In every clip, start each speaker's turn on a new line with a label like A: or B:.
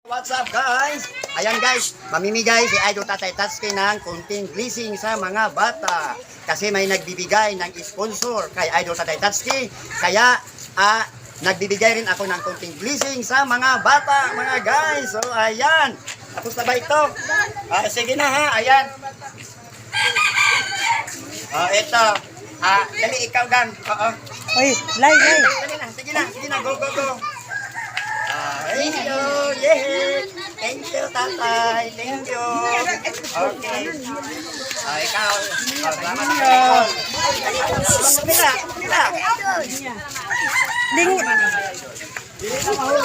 A: What's up guys? Ayan guys, mamimigay si Idol Tatay Tatsuki ng konting blessing sa mga bata. Kasi may nagbibigay ng sponsor kay Idol Tatay Tatsuki. Kaya nagbibigay rin ako ng konting blessing sa mga bata, mga guys. So ayan, tapos na ba ito? Sige na ha, ayan. Ito. Dali ikaw gang.
B: Oy, lay.
A: Sige na, go. Thank you, yeah. Thank you, tatay. Thank you. Okay. Ikaw. Salamat sa idol. Mira.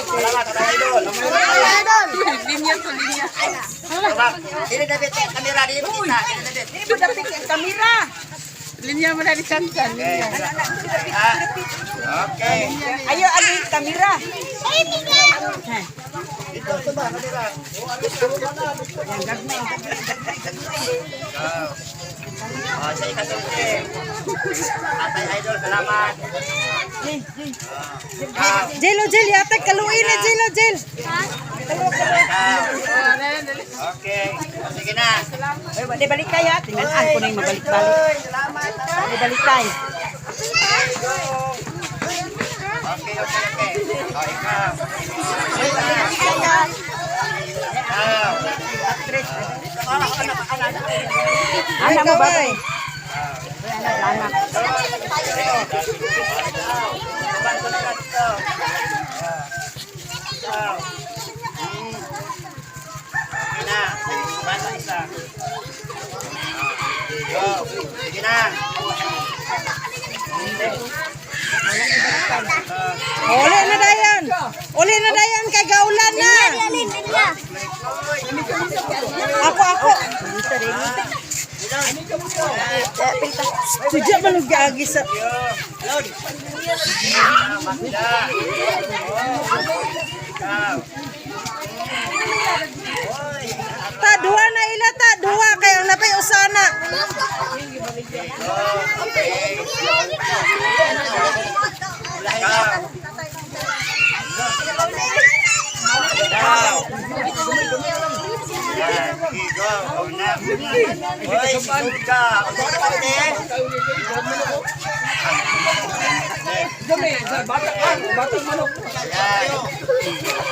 A: Salamat sa idol.
B: Linya.
A: Dili David, kamera dito kita.
B: Ini dapat kamera. Linya mo na di kankan.
A: Okay.
B: Ayo adi kamera.
A: Ito ba kamera? Sa ikasuti. Tatay idol, salamat.
B: Jel, yata kaluin na Jel.
A: Okay. Sige na.
B: Di balik kaya, tingnan ko na yung mabalik-balik.
A: Salamat.
B: Di balik tayo.
A: Okay. Ikaw.
B: Anak mo ba?
A: Sige na.
B: Uli na dayan kay gaulan na. Ako. Tudya balog gagi sa. Duha na ila duha kay ang napay usana.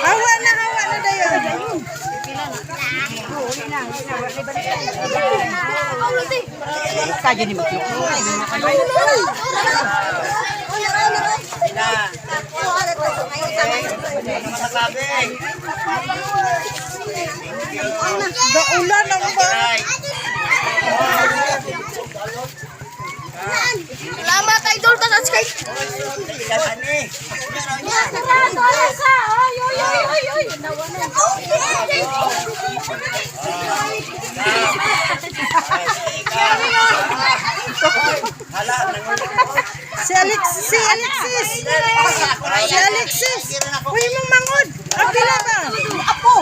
B: Hawa na dayon. Saja ni makluk. Gaulan lang ba?
C: Salamat idol Tatsuki.
B: Si Alexis. Uy, mong mangod. Okay na ba? Apo.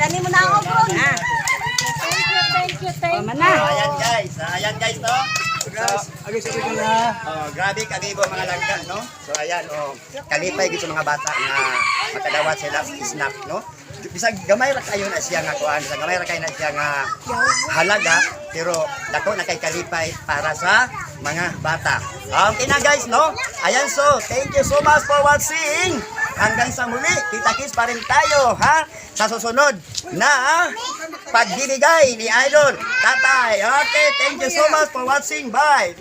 C: Tani mo na ako, bro. Thank you.
A: Ayan guys, no? Grabe kagibo mga langga, no? So ayan, kalipay gito mga bata nga makadawat sila snack, no? Bisag gamay ra kayo na siya nga kuan, bisag gamay ra kayo na siya nga halaga, pero dako na kay kalipay para sa mga bata. Okay na guys, no? Ayan, so thank you so much for watching. Hanggang sa muli, kita-kits pa rin tayo, ha? Sa susunod na pagbibigay ni Idol Tatay. Okay, thank you so much for watching. Bye!